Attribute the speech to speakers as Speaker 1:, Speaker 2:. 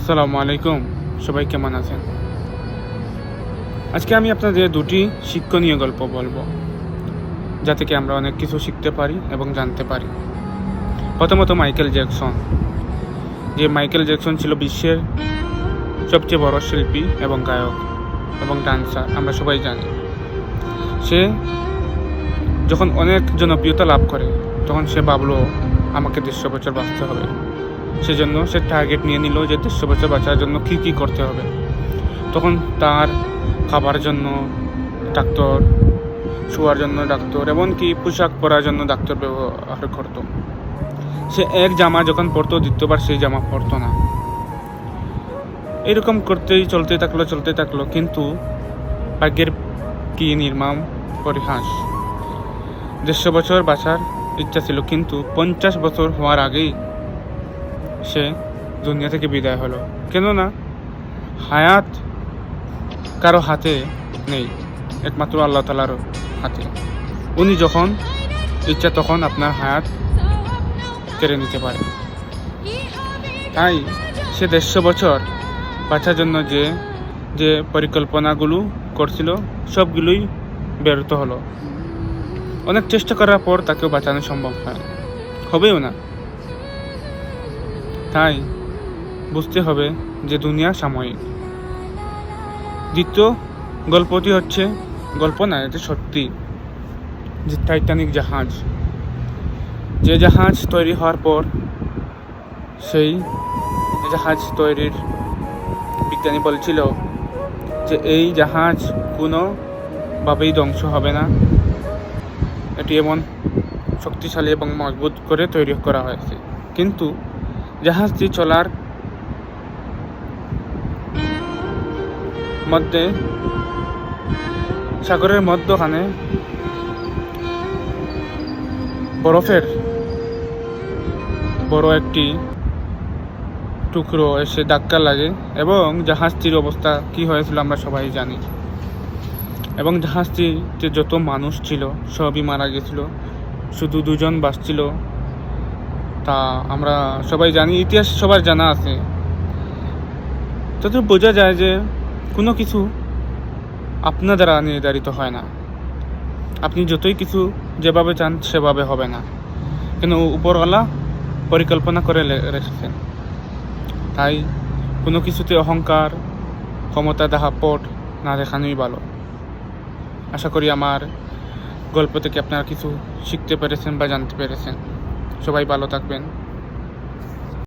Speaker 1: আসসালামু আলাইকুম, সবাই কেমন আছেন? আজকে আমি আপনাদের দুটি শিক্ষণীয় গল্প বলবো, যা থেকে আমরা অনেক কিছু শিখতে পারি এবং জানতে পারি। প্রথমত মাইকেল জ্যাকসন। মাইকেল জ্যাকসন ছিল বিশ্বের সবচেয়ে বড় শিল্পী এবং গায়ক এবং ডান্সার, আমরা সবাই জানি। সে যখন অনেক জনপ্রিয়তা লাভ করে তখন সে ভাবলো আমাকে 150 বছর বাঁচতে হবে। সেজন্য সে টার্গেট নিয়ে নিল যে 150 বছর বাঁচার জন্য কী করতে হবে। তখন তার খাবার জন্য ডাক্তার, শোয়ার জন্য ডাক্তার, এমনকি পোশাক পরার জন্য ডাক্তার ব্যবহার করত। সে এক জামা যখন পরতো, দ্বিতীয়বার সেই জামা পরতো না। এরকম করতেই চলতে থাকলো, কিন্তু ভাগ্যের কি নির্মম পরিহাস। 150 বছর বাঁচার ইচ্ছা ছিল, কিন্তু 50 বছর হওয়ার আগেই সে দুনিয়া থেকে বিদায় হলো। কেননা হায়াত কারো হাতে নেই, একমাত্র আল্লাহ তাআলার হাতে। উনি যখন ইচ্ছা তখন আপনার হায়াত কেড়ে নিতে পারে। তাই সে 150 বছর বাঁচার জন্য যে পরিকল্পনাগুলো করছিল সবগুলোই ব্যর্থ হলো। অনেক চেষ্টা করার পর তাকেও বাঁচানো সম্ভব হবেও না। তাই বুঝতে হবে যে দুনিয়া সাময়িক। দ্বিতীয় গল্পটি হচ্ছে, গল্প না, এটা সত্যি, যে টাইটানিক জাহাজ। যে জাহাজ তৈরি হওয়ার পর সেই জাহাজ তৈরির বিজ্ঞানী বলছিল যে এই জাহাজ কোনোভাবেই ধ্বংস হবে না, এটি এমন শক্তিশালী এবং মজবুত করে তৈরি করা হয়েছে। কিন্তু জাহাজটি চলার মধ্যে সাগরের মধ্যখানে বরফের বড় একটি টুকরো এসে ধাক্কা লাগে এবং জাহাজটির অবস্থা কি হয়েছিল আমরা সবাই জানি। এবং জাহাজটিতে যত মানুষ ছিল সবই মারা গেছিল, শুধু 2 জন বাঁচছিল। তা আমরা সবাই জানি, ইতিহাস সবার জানা আছে। তাতে বোঝা যায় যে কোনো কিছু আপনার দ্বারা নির্ধারিত হয় না। আপনি যতই কিছু যেভাবে চান সেভাবে হবে না, কিন্তু উপরওয়ালা পরিকল্পনা করে রেখেছেন। তাই কোনো কিছুতে অহংকার, ক্ষমতা দাপট না দেখানোই ভালো। আশা করি আমার গল্প থেকে আপনারা কিছু শিখতে পেরেছেন বা জানতে পেরেছেন। সবাই ভালো থাকবেন।